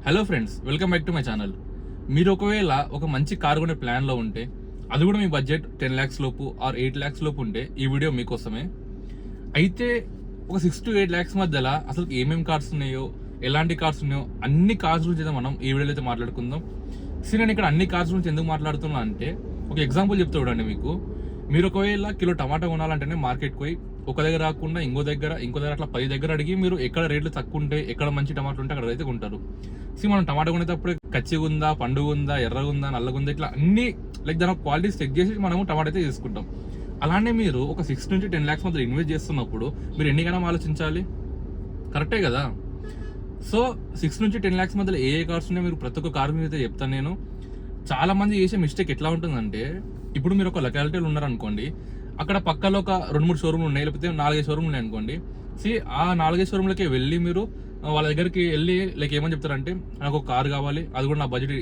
Hello friends, welcome back to my channel. మీరు ఒకవేళ ఒక మంచి కార్ కొనే ప్లాన్లో ఉంటే, అది కూడా మీ బడ్జెట్ 10 lakhs లోపు ఆర్ 8 lakhs లోపు ఉంటే ఈ వీడియో మీకోసమే. అయితే ఒక 6 to 8 lakhs మధ్యలో అసలు ఏమేమి కార్స్ ఉన్నాయో, ఎలాంటి కార్స్ ఉన్నాయో అన్ని కార్స్ గురించి అయితే మనం ఈ వీడియోలో అయితే మాట్లాడుకుందాం. నేను ఇక్కడ అన్ని కార్స్ గురించి ఎందుకు మాట్లాడుతున్నా అంటే, ఒక ఎగ్జాంపుల్ చెప్తా చూడండి మీకు. మీరు ఒకవేళ కిలో టమాటా కొనాలంటేనే మార్కెట్కి పోయి ఒక దగ్గర రాకుండా ఇంకో దగ్గర అట్లా 10 దగ్గర అడిగి మీరు ఎక్కడ రేట్లు తక్కువ ఉంటే, ఎక్కడ మంచి టమాటా ఉంటే అక్కడ అయితే కొంటారు. మనం టమాటా కొనేటప్పుడు కచ్చిగా ఉందా, పండుగ ఉందా, ఎర్రగా ఉందా, నల్లగా ఉందా, ఇట్లా అన్ని దాని క్వాలిటీస్ చెక్ చేసి మనము టమాటా అయితే తీసుకుంటాం. అలానే మీరు ఒక 6 నుంచి 10 lakhs మధ్య ఇన్వెస్ట్ చేస్తున్నప్పుడు మీరు ఎన్ని గణం ఆలోచించాలి? కరెక్టే కదా. సో 6 నుంచి 10 lakhs మధ్యలో ఏ కార్స్ ఉన్నాయో మీరు ప్రతి ఒక్క కార్ మీద అయితే చెప్తాను నేను. చాలా మంది చేసే మిస్టేక్ ఎట్లా ఉంటుందంటే, ఇప్పుడు మీరు ఒక లొకాలిటీలో ఉన్నారనుకోండి, అక్కడ పక్కలో ఒక 2-3 షోరూమ్లు ఉన్నాయి, లేకపోతే 4-5 షోరూమ్లు ఉన్నాయి అనుకోండి. ఆ 4-5 షోరూమ్లకి వెళ్ళి మీరు వాళ్ళ దగ్గరికి వెళ్ళి ఏమని చెప్తారంటే, నాకు ఒక కార్ కావాలి, అది కూడా నా బడ్జెట్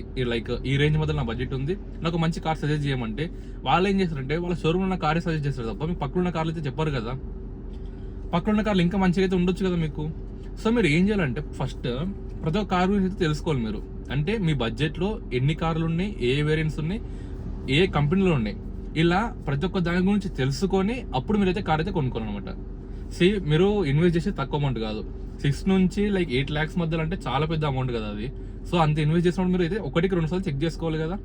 ఈ రేంజ్ మధ్య నా బడ్జెట్ ఉంది, నాకు మంచి కార్ సజెస్ట్ చేయమంటే వాళ్ళు ఏం చేస్తారంటే వాళ్ళ షోరూమ్ ఉన్న కారే సజెస్ట్ చేస్తారు తప్ప మీకు పక్కన ఉన్న కార్లు అయితే చెప్పారు కదా. పక్కన ఉన్న కార్లు ఇంకా మంచిగా అయితే ఉండొచ్చు కదా మీకు. సో మీరు ఏం చేయాలంటే ఫస్ట్ ప్రతి ఒక్క కార్ గురించి అయితే తెలుసుకోవాలి మీరు. అంటే మీ బడ్జెట్లో ఎన్ని కార్లు ఉన్నాయి, ఏ వేరియంట్స్ ఉన్నాయి, ఏ కంపెనీలో ఉన్నాయి, ఇలా ప్రతి ఒక్క దాని గురించి తెలుసుకొని అప్పుడు మీరైతే కార్ అయితే కొనుక్కోవాలన్నమాట. మీరు ఇన్వెస్ట్ చేసి తక్కువ అమౌంట్ కాదు, 6 నుంచి 8 lakhs మధ్యలో అంటే చాలా పెద్ద అమౌంట్ కదా అది. సో అంత ఇన్వెస్ట్ చేసినప్పుడు మీరు అయితే 1-2 సార్లు చెక్ చేసుకోవాలి కదా.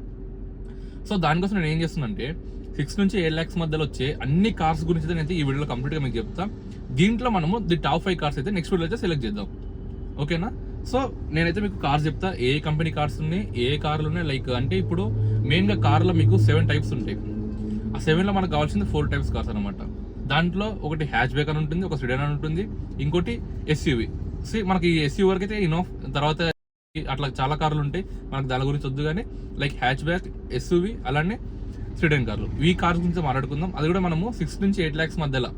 సో దానికోసం నేను ఏం చేస్తున్నా అంటే 6 నుంచి 8 lakhs మధ్యలో వచ్చే అన్ని కార్స్ గురించి అయితే నేను ఈ వీడియోలో కంప్లీట్గా మీకు చెప్తా. దీంట్లో మనము టాప్ 5 కార్స్ అయితే నెక్స్ట్ వీడియో అయితే సెలెక్ట్ చేద్దాం, ఓకేనా. సో నేనైతే మీకు కార్స్ చెప్తా, ఏ కంపెనీ కార్స్ ఉన్నాయి, ఏ కార్లు ఉన్నాయి. అంటే ఇప్పుడు మెయిన్గా కార్లో మీకు 7 types ఉంటాయి. ఆ 7లో మనకు కావాల్సింది 4 types కార్స్ అనమాట. దాంట్లో ఒకటి హ్యాచ్ బ్యాక్ అని ఉంటుంది, ఒక సెడాన్ అని ఉంటుంది, ఇంకోటి ఎస్యూవి. మనకి ఈ ఎస్యూవి వరకు అయితే ఇనోఫ్, తర్వాత అట్లా చాలా కార్లు ఉంటాయి, మనకు దాని గురించి వద్దు. కానీ హ్యాచ్ బ్యాక్, ఎస్యూవి, అలానే సెడాన్ కార్లు, ఈ కార్స్ గురించి మాట్లాడుకుందాం. అది కూడా మనము 6 నుంచి 8 lakhs మధ్యలో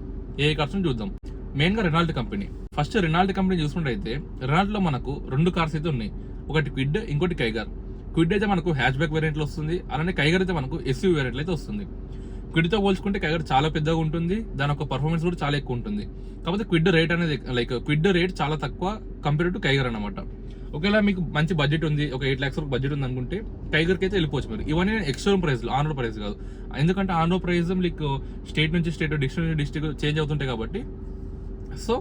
ఏ కార్స్ చూద్దాం. మెయిన్గా Renault company. First Renault company చూసుకుంటే రెనాల్ట్లో మనకు 2 కార్స్ అయితే ఉన్నాయి, ఒకటి క్విడ్, ఇంకోటి కైగర్. క్విడ్ అయితే మనకు హ్యాచ్ బ్యాక్ వేరియంట్లో వస్తుంది, అలానే కైగర్ అయితే మనకు ఎస్యూవి వేరియంట్లో అయితే వస్తుంది. క్విడ్తో పోల్చుకుంటే కైగర్ చాలా పెద్దగా ఉంటుంది, దాని ఒక పర్ఫార్మెన్స్ కూడా చాలా ఎక్కువ ఉంటుంది. కాకపోతే క్విడ్ రేట్ అనేది క్విడ్ రేట్ చాలా తక్కువ కంపేర్ టు కైగర్ అనమాట. ఒకవేళ మీకు మంచి బడ్జెట్ ఉంది, ఒక 8 lakhs వరకు బడ్జెట్ ఉంది అనుకుంటే కైగర్కి అయితే వెళ్ళిపోవచ్చు మీరు. ఇవన్నీ ఎక్స్టోరూమ్ ప్రైస్, ఆన్ రోడ్ ప్రైస్ కాదు. ఎందుకంటే ఆన్ రోడ్ ప్రైస్ స్టేట్ నుంచి స్టేట్, డిస్ట్రిక్ట్ నుంచి డిస్ట్రిక్ట్ చేంజ్ అవుతుంటాయి కాబట్టి. సో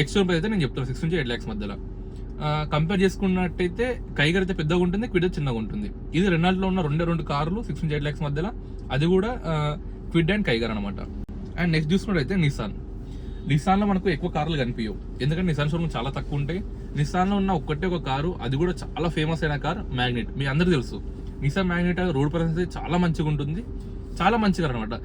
ఎక్స్టోరూమ్ ప్రైస్ అయితే నేను చెప్తాను 6 నుంచి 8 lakhs మధ్యలో. కంపేర్ చేసుకున్నట్టయితే కైగర్ అయితే పెద్దగా ఉంటుంది, క్విడ్ చిన్నగా ఉంటుంది. ఇది రెనాల్ట్లో ఉన్న 2 కార్లు 6 నుంచి 8 lakhs మధ్యలో, అది కూడా క్విడ్ అండ్ కైగర్ అనమాట. అండ్ నెక్స్ట్ చూసుకున్నట్టయితే నిసాన్లో మనకు ఎక్కువ కార్లు కనిపించవు, ఎందుకంటే నిసాన్ షోరూమ్ చాలా తక్కువ ఉంటాయి. నిసాన్లో ఉన్న ఒక కారు, అది కూడా చాలా ఫేమస్ అయిన కార్ మ్యాగ్నెట్. మీ అందరికీ తెలుసు నిసాన్ మ్యాగ్నెట్ రోడ్ పర్సెన్స్ చాలా మంచిగా ఉంటుంది, చాలా మంచిగా అనమాట.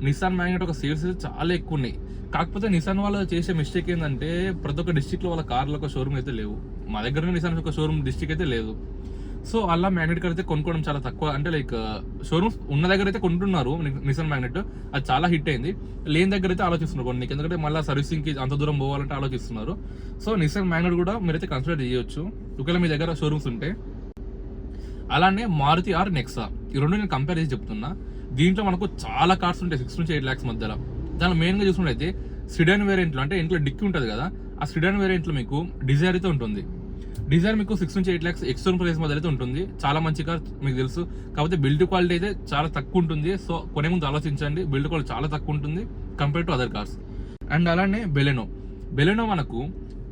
నిసాన్ మ్యాగ్నెట్ ఒక సేల్స్ చాలా ఎక్కువ ఉన్నాయి. కాకపోతే నిసాన్ వాళ్ళు చేసే మిస్టేక్ ఏంటంటే ప్రతి ఒక్క డిస్ట్రిక్ట్లో వాళ్ళ కార్ల ఒక షోరూమ్ అయితే లేవు. మా దగ్గర నిసాన్ ఒక షోరూమ్ డిస్ట్రిక్ట్ అయితే లేదు. సో అలా మ్యాగ్నెట్ కార్ అయితే కొనుక్కోవడం చాలా తక్కువ. అంటే షోరూమ్స్ ఉన్న దగ్గర అయితే కొంటున్నారు నిసాన్ మ్యాగ్నెట్, అది చాలా హిట్ అయింది. లేని దగ్గర అయితే ఆలోచిస్తున్నారు కొన్ని, ఎందుకంటే మళ్ళీ సర్వీసింగ్కి అంత దూరం పోవాలంటే ఆలోచిస్తున్నారు. సో నిసాన్ మ్యాగ్నెట్ కూడా మీరైతే కన్సిడర్ చేయొచ్చు ఒకవేళ మీ దగ్గర షోరూమ్స్ ఉంటే. అలానే మారుతి ఆర్ నెక్సా, ఈ రెండు నేను కంపేర్ చేసి చెప్తున్నా. దీంట్లో మనకు చాలా కార్స్ ఉంటాయి 6 నుంచి 8 lakhs మధ్యలో. దానిలో మెయిన్గా చూసుకుంటే సిడాన్ వేరియంట్లో, అంటే ఇంట్లో డిక్కీ ఉంటుంది కదా, ఆ సిడాన్ వేరియంట్లో మీకు డిజైర్ అయితే ఉంటుంది. డిజైర్ మీకు 6 నుంచి 8 lakhs ఎక్స్టర్నల్ ప్రైస్ మధ్య అయితే ఉంటుంది. చాలా మంచి కార్ మీకు తెలుసు. కాకపోతే బిల్డ్ క్వాలిటీ అయితే చాలా తక్కువ ఉంటుంది. సో కొనే ముందు ఆలోచించండి, బిల్డ్ క్వాలిటీ చాలా తక్కువ ఉంటుంది compare to other cars. And అలానే బెలెనో మనకు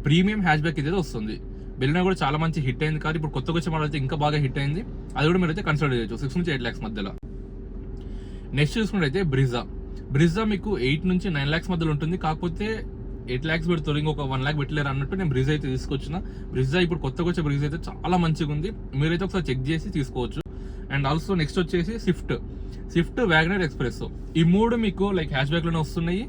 ప్రీమియం హ్యాచ్ బ్యాక్ అయితే వస్తుంది. బెలెనో కూడా చాలా మంచి హిట్ అయింది కాదు, ఇప్పుడు కొత్తగా వచ్చే మోడల్ అయితే ఇంకా బాగా హిట్ అయింది. అది కూడా మీరు అయితే కన్సిడర్ చేయొచ్చు 6 నుంచి 8 lakhs మధ్యలో. నెక్స్ట్ చూసుకుంటే బ్రిజా మీకు 8 నుంచి 9 lakhs మధ్యలో ఉంటుంది. కాకపోతే 8 lakhs పెడుతుంది, ఇంకొక 1 lakh పెట్టలేరు అన్నట్టు నేను బ్రిజా అయితే తీసుకొచ్చిన. బ్రిజా ఇప్పుడు కొత్తగా వచ్చే బ్రిజా అయితే చాలా మంచిగా ఉంది, మీరైతే ఒకసారి చెక్ చేసి తీసుకోవచ్చు. అండ్ ఆల్సో నెక్స్ట్ వచ్చేసి స్విఫ్ట్ వ్యాగనర్ ఎక్స్ప్రెస్. ఈ 3 మీకు హ్యాచ్ బ్యాక్ లోనే వస్తున్నాయి,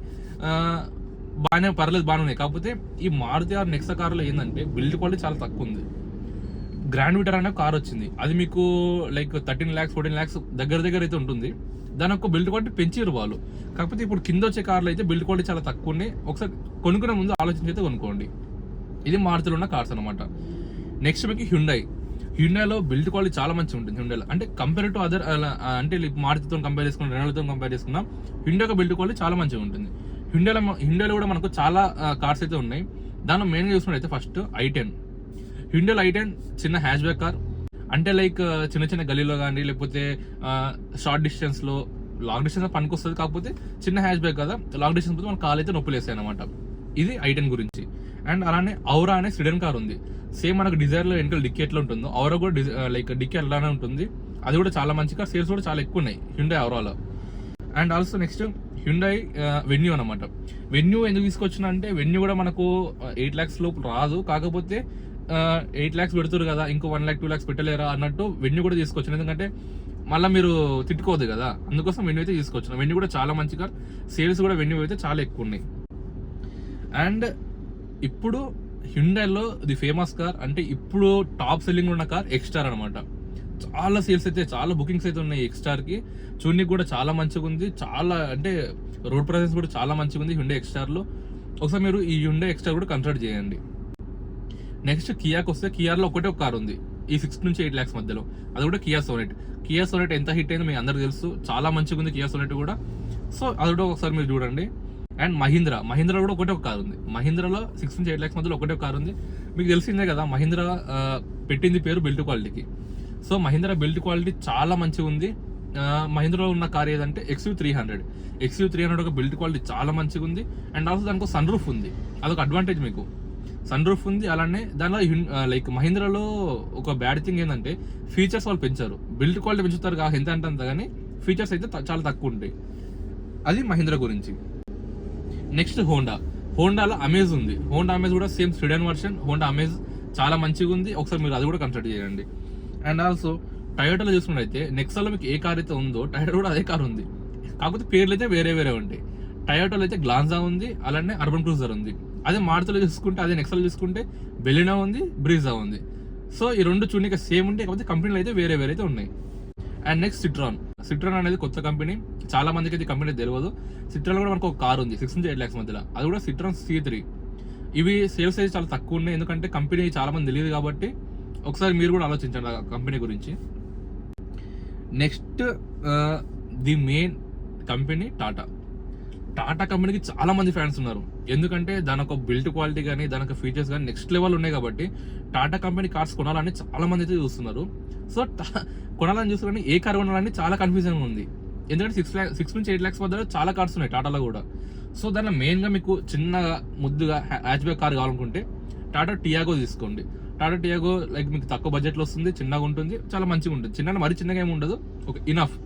బాగానే బాగానే ఉన్నాయి. కాకపోతే ఈ మారుతి ఆర్ నెక్సా కార్లో ఏంటంటే బిల్డ్ క్వాలిటీ చాలా తక్కువ ఉంది. గ్రాండ్ విటర్ అనే కార్ వచ్చింది, అది మీకు 13 lakhs 14 lakhs దగ్గర అయితే ఉంటుంది. దాని ఒక బిల్డ్ క్వాలిటీ పెంచారు వాళ్ళు. కాకపోతే ఇప్పుడు కింద వచ్చే కార్లు అయితే బిల్డ్ క్వాలిటీ చాలా తక్కువ ఉన్నాయి. ఒకసారి కొనుక్కునే ముందు ఆలోచించి అయితే కొనుక్కోండి. ఇది మారుతిలో ఉన్న కార్స్ అనమాట. నెక్స్ట్ మీకు హ్యుండాయిలో బిల్డ్ క్వాలిటీ చాలా మంచిగా ఉంటుంది. హ్యుండాయిలో అంటే కంపేర్ టు అదర్, అంటే మారుతితో కంపేర్ చేసుకున్నాం, రెనాల్ట్తో కంపేర్ చేసుకున్నాం, హ్యుండాయి బిల్డ్ క్వాలిటీ చాలా మంచిగా ఉంటుంది. హ్యుండాయిలో కూడా మనకు చాలా కార్స్ అయితే ఉన్నాయి. దానిలో మెయిన్గా చూసుకుంటే ఫస్ట్ i10. హ్యుండాయ్ i10 చిన్న హ్యాచ్ బ్యాక్ కార్, అంటే లైక్ చిన్న చిన్న గలీలో కానీ లేకపోతే షార్ట్ డిస్టెన్స్లో, లాంగ్ డిస్టెన్స్ పనికి వస్తుంది, కాకపోతే చిన్న హ్యాచ్ బ్యాక్ కదా, లాంగ్ డిస్టెన్స్ పోతే మన కాలు అయితే నొప్పులు వేస్తాయి అనమాట. ఇది i10 గురించి. అండ్ అలానే ఔరా అనే సిడెన్ కార్ ఉంది. సేమ్ మనకు డిజైర్లో వెనకాల డిక్కీ ఎట్లా ఉంటుందో ఔరా కూడా లైక్ డిక్కీ అలానే ఉంటుంది. అది కూడా చాలా మంచి కార్, సేల్స్ కూడా చాలా ఎక్కువ ఉన్నాయి హ్యుండాయ్ ఔరాలో. And also next Hyundai Venue అనమాట. వెన్యూ ఎందుకు తీసుకొచ్చిన అంటే వెన్యూ కూడా మనకు 8 lakhs లోపు రాదు, కాకపోతే 8 lakhs పెడుతురు కదా, ఇంకో 1 lakh 2 lakhs పెట్టలేరా అన్నట్టు వెన్యూ కూడా తీసుకొచ్చిన. ఎందుకంటే మళ్ళీ మీరు తిట్టుకోవద్దు కదా, అందుకోసం వెన్యూ అయితే తీసుకొచ్చిన. వెన్యూ కూడా చాలా మంచి కార్, సేల్స్ కూడా వెన్యూ అయితే చాలా ఎక్కువ ఉన్నాయి. అండ్ ఇప్పుడు హ్యుండాయ్లో ది ఫేమస్ కార్, అంటే ఇప్పుడు టాప్ సెల్లింగ్ ఉన్న కార్ ఎక్స్టార్ అనమాట. చాలా సేల్స్ అయితే, చాలా బుకింగ్స్ అయితే ఉన్నాయి ఎక్స్టార్కి. చూడడానికి కూడా చాలా మంచిగా ఉంది, చాలా అంటే రోడ్ ప్రైసెస్ కూడా చాలా మంచిగా ఉంది హ్యుండాయ్ ఎక్స్టార్లో. ఒకసారి మీరు ఈ హ్యుండాయ్ ఎక్స్టార్ కూడా కన్సిడర్ చేయండి. నెక్స్ట్ కియాకి వస్తే, కియాలో ఒకటే ఒక కార్ ఉంది ఈ 6 నుంచి 8 lakhs మధ్యలో, అది కూడా కియా సోనెట్. కియా సోనెట్ ఎంత హిట్ అయిందో మీకు అందరికీ తెలుసు, చాలా మంచిగా ఉంది కియా సోనెట్ కూడా. సో అది కూడా ఒకసారి మీరు చూడండి. అండ్ మహీంద్రా కూడా ఒకటే ఒక కార్ ఉంది. మహీంద్రాలో 6 నుంచి 8 lakhs మధ్యలో ఒకటే ఒక కార్ ఉంది. మీకు తెలిసిందే కదా, మహీంద్రా పెట్టింది పేరు బిల్డ్ క్వాలిటీకి. సో మహీంద్రా బిల్డ్ క్వాలిటీ చాలా మంచిగా ఉంది. మహీంద్రాలో ఉన్న కార్ ఏదంటే XUV300 ఒక బిల్డ్ క్వాలిటీ చాలా మంచిగా ఉంది. అండ్ ఆల్సో దానికి సన్ రూఫ్ ఉంది, అదొక అడ్వాంటేజ్ మీకు, సన్ రూఫ్ ఉంది. అలానే దానిలో లైక్ మహీంద్రాలో ఒక బ్యాడ్ థింగ్ ఏంటంటే ఫీచర్స్ వాళ్ళు పెంచారు, బిల్డ్ క్వాలిటీ పెంచుతారు కాదు ఎంత అంటే అంత, కానీ ఫీచర్స్ అయితే చాలా తక్కువ ఉంటాయి. అది మహీంద్రా గురించి. నెక్స్ట్ హోండాలో అమేజ్ ఉంది. హోండా అమేజ్ కూడా same sedan version. Honda amaze చాలా మంచిగా ఉంది, ఒకసారి మీరు అది కూడా కన్సిడర్ చేయండి. అండ్ ఆల్సో టయోటాలో చూసుకున్నట్టయితే నెక్సాలో మీకు ఏ కార్ అయితే ఉందో టయోటా కూడా అదే కార్ ఉంది, కాకపోతే పేర్లు అయితే వేరే ఉంటాయి. టయోటాలో అయితే గ్లాన్జా ఉంది, అలానే అర్బన్ క్రూజర్ ఉంది. అదే మారుతిలో చూసుకుంటే, అదే నెక్సాలో చూసుకుంటే బెలినో ఉంది, బ్రీజా ఉంది. సో ఈ రెండు చూడడానికి సేమ్ ఉంటాయి, కాకపోతే కంపెనీలు అయితే వేరే అయితే ఉన్నాయి. అండ్ నెక్స్ట్ సిట్రాన్ అనేది కొత్త కంపెనీ, చాలా మందికి అయితే కంపెనీ తెలియదు. సిట్రాన్ కూడా మనకు ఒక కార్ ఉంది 6 నుంచి 8 lakhs మధ్యలో, అది కూడా సిట్రాన్ C3. ఇవి సేల్స్ అయితే చాలా తక్కువ ఉన్నాయి, ఎందుకంటే కంపెనీ చాలా మంది తెలియదు కాబట్టి ఒకసారి మీరు కూడా ఆలోచించండి ఆ కంపెనీ గురించి. Next the main company Tata కంపెనీకి చాలా మంది ఫ్యాన్స్ ఉన్నారు, ఎందుకంటే దాని ఒక బిల్డ్ క్వాలిటీ కానీ దాని ఒక ఫీచర్స్ కానీ నెక్స్ట్ లెవెల్ ఉన్నాయి కాబట్టి టాటా కంపెనీ కార్స్ కొనాలని చాలా మంది అయితే చూస్తున్నారు. సో కొనాలని చూస్తున్నారు, ఏ కార్ కొనాలని చాలా కన్ఫ్యూజన్ ఉంది, ఎందుకంటే 6 నుంచి 8 lakhs మధ్యలో చాలా కార్స్ ఉన్నాయి టాటాలో కూడా. సో దానిలో మెయిన్గా మీకు చిన్నగా ముద్దుగా హ్యాచ్ బ్యాక్ కార్ కావాలనుకుంటే టాటా టియాగో తీసుకోండి. టాటా టియాగో లైక్ మీకు తక్కువ బడ్జెట్లో వస్తుంది, చిన్నగా ఉంటుంది, చాలా మంచిగా ఉంటుంది. మరీ చిన్నగా ఏమి ఉండదు, ఒక ఇనఫ్.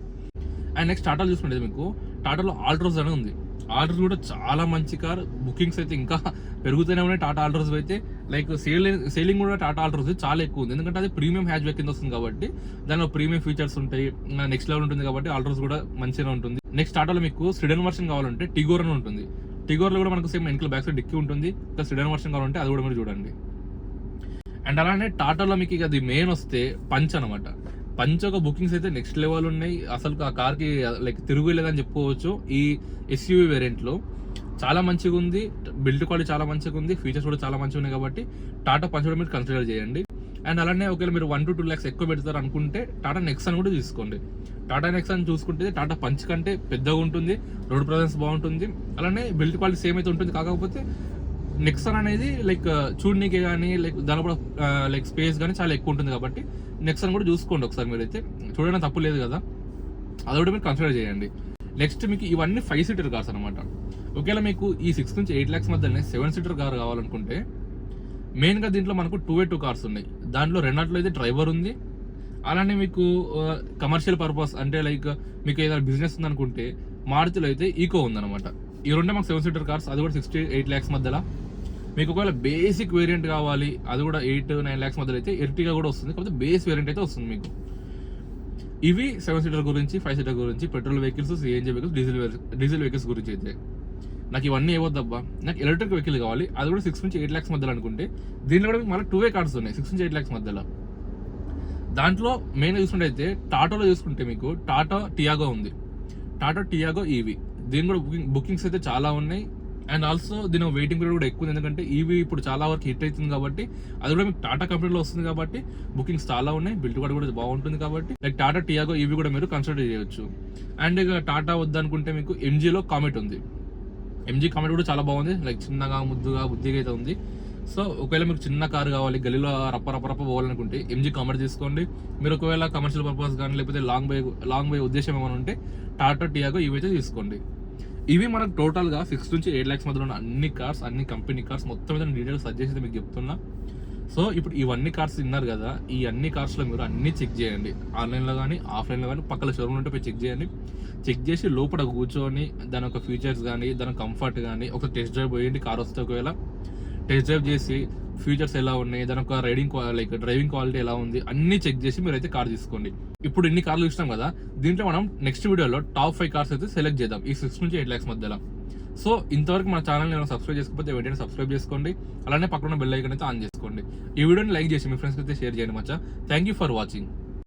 అండ్ నెక్స్ట్ టాటాలో చూసుకుంటే మీకు టాటాలో ఆల్ట్రోస్ అని ఉంది. ఆల్ట్రోస్ కూడా చాలా మంచి కార్, బుకింగ్స్ అయితే ఇంకా పెరుగుతూనే ఉన్నాయి టాటా ఆల్ట్రోస్ అయితే. లైక్ సేలింగ్ కూడా టాటా ఆల్ట్రోస్ చాలా ఎక్కువ ఉంది, ఎందుకంటే అది ప్రీమియం హ్యాచ్ బ్యాక్ కింద వస్తుంది కాబట్టి దానిలో ప్రీమియం ఫీచర్స్ ఉంటాయి, నెక్స్ట్ లెవెల్ ఉంటుంది కాబట్టి ఆల్ట్రోస్ కూడా మంచిగా ఉంటుంది. నెక్స్ట్ టాటాలో మీకు సిడన్ వర్షన్ కావాలంటే టిగోర్ అని ఉంటుంది. టిగోర్లో కూడా మనకు సేమ్ వెనకాల బ్యాక్ సైడ్ డిక్కీ ఉంటుంది. ఇంకా సిడన్ వర్షన్ కావాలంటే అది కూడా మీరు చూడండి. అండ్ అలానే టాటాలో మీకు అది మెయిన్ వస్తే పంచ్ అనమాట. పంచ్ ఒక బుకింగ్స్ అయితే నెక్స్ట్ లెవెల్ ఉన్నాయి, అసలు ఆ కార్కి లైక్ తిరుగులేదని చెప్పుకోవచ్చు. ఈ SUV వేరియంట్లో చాలా మంచిగా ఉంది, బిల్డ్ క్వాలిటీ చాలా మంచిగా ఉంది, ఫీచర్స్ కూడా చాలా మంచిగా ఉన్నాయి కాబట్టి టాటా పంచ్ కూడా మీరు కన్సిడర్ చేయండి. అండ్ అలానే ఒకవేళ మీరు 1 to 2 lakhs ఎక్కువ పెడతారు అనుకుంటే టాటా నెక్సాన్ కూడా తీసుకోండి. టాటా నెక్సాన్ చూసుకుంటే టాటా పంచ్ కంటే పెద్దగా ఉంటుంది, రోడ్ ప్రెజెన్స్ బాగుంటుంది, అలానే బిల్డ్ క్వాలిటీ సేమ్ అయితే ఉంటుంది. కాకపోతే నెక్సాన్ అనేది లైక్ చూడనీకే కానీ లైక్ దాని కూడా లైక్ స్పేస్ కానీ చాలా ఎక్కువ ఉంటుంది కాబట్టి నెక్సాన్ కూడా చూసుకోండి ఒకసారి. మీరైతే చూడడం తప్పు లేదు కదా, అది కూడా మీరు కన్సిడర్ చేయండి. నెక్స్ట్ మీకు ఇవన్నీ 5-seater కార్స్ అనమాట. ఒకవేళ మీకు ఈ 6 నుంచి 8 lakhs మధ్యనే 7-seater కార్ కావాలనుకుంటే మెయిన్గా దీంట్లో మనకు 2x2 కార్స్ ఉన్నాయి. దాంట్లో రెండాట్లో అయితే డ్రైవర్ ఉంది, అలానే మీకు కమర్షియల్ పర్పస్ అంటే లైక్ మీకు ఏదైనా బిజినెస్ ఉందనుకుంటే మారుతిలో అయితే ఈకో ఉందన్నమాట. ఈ రెండే మాకు 7-seater కార్స్, అది కూడా 6 to 8 lakhs మధ్యలో. మీకు ఒకవేళ బేసిక్ వేరియంట్ కావాలి, అది కూడా 8-9 lakhs మధ్యలో అయితే ఎర్టిగా కూడా వస్తుంది, కాకపోతే బేస్ వేరియంట్ అయితే వస్తుంది మీకు. ఇవి 7-seater గురించి, 5-seater గురించి, petrol vehicles, CNG vehicles, diesel vehicles గురించి అయితే. నాకు ఇవన్నీ ఏవద్దబ్బా, నాకు ఎలక్ట్రిక్ వెహికల్ కావాలి, అది కూడా 6 నుంచి 8 lakhs మధ్యలో అనుకుంటే దీంట్లో కూడా మీకు మళ్ళీ 2-way కార్స్ ఉన్నాయి 6 నుంచి 8 lakhs మధ్యలో. దాంట్లో మెయిన్గా చూసుకుంటే అయితే టాటాలో చూసుకుంటే మీకు టాటా టియాగో ఉంది, టాటా టియాగో ఈవీ. దీని కూడా బుకింగ్స్ అయితే చాలా ఉన్నాయి. అండ్ ఆల్సో దీని వెయిటింగ్ పీరియడ్ కూడా ఎక్కువ ఉంది, ఎందుకంటే ఈవీ ఇప్పుడు చాలా వరకు హిట్ అవుతుంది కాబట్టి అది కూడా మీకు టాటా కంపెనీలో వస్తుంది కాబట్టి బుకింగ్స్ చాలా ఉన్నాయి, బిల్డ్ కూడా బాగుంటుంది కాబట్టి లైక్ టాటా టియాగో ఈవీ కూడా మీరు కన్సిడర్ చేయొచ్చు. అండ్ ఇక టాటా వద్దనుకుంటే మీకు MGలో కామెట్ ఉంది. MG కామెట్ కూడా చాలా బాగుంది, లైక్ చిన్నగా ముద్దుగా బుద్ధిగా అయితే ఉంది. సో ఒకవేళ మీకు చిన్న కారు కావాలి, గల్లీలో రప్ప పోవాలనుకుంటే ఎంజీ కామర్స్ తీసుకోండి. మీరు ఒకవేళ కమర్షియల్ పర్పస్ కానీ లేకపోతే లాంగ్ బై ఉద్దేశం ఏమైనా ఉంటే టాటా టియాగో ఇవైతే తీసుకోండి. ఇవి మనకు టోటల్గా 6 నుంచి 8 lakhs మధ్యలో ఉన్న అన్ని కార్స్, అన్ని కంపెనీ కార్స్ మొత్తం మీద డీటెయిల్స్ సజెస్ట్ అయితే మీకు చెప్తున్నా. సో ఇప్పుడు ఇవన్నీ కార్స్ తిన్నారు కదా, ఈ అన్ని కార్స్లో మీరు అన్ని చెక్ చేయండి. ఆన్లైన్లో కానీ ఆఫ్లైన్లో కానీ పక్కన షోరూమ్ ఉంటే పోయి చెక్ చేయండి. చెక్ చేసి లోపల కూర్చొని దాని యొక్క ఫీచర్స్ కానీ దాని కంఫర్ట్ కానీ ఒక టెస్ట్ డ్రైవ్ పోయండి. కార్ వస్తే ఒకవేళ టెస్ట్ డ్రైవ్ చేసి ఫీచర్స్ ఎలా ఉన్నాయి, దాని యొక్క డ్రైవింగ్ క్వాలిటీ ఎలా ఉంది అన్ని చెక్ చేసి మీరైతే కార్ తీసుకోండి. ఇప్పుడు ఇన్ని కార్లు చూసినాం కదా, దీంట్లో మనం నెక్స్ట్ వీడియోలో టాప్ 5 కార్స్ అయితే సెలెక్ట్ చేద్దాం ఈ 6 నుంచి 8 lakhs మధ్యలో. సో ఇంతవరకు మన ఛానల్ ఏమైనా సబ్స్క్రైబ్ చేసుకోకపోతే వెంటనే సబ్స్క్రైబ్ చేసుకోండి. అలానే పక్కన బెల్ ఐకాన్ అయితే ఆన్ చేసుకోండి. ఈ వీడియోని లైక్ చేసి మీ ఫ్రెండ్స్కి అయితే షేర్ చేయండి మచ్చా. Thank you for watching.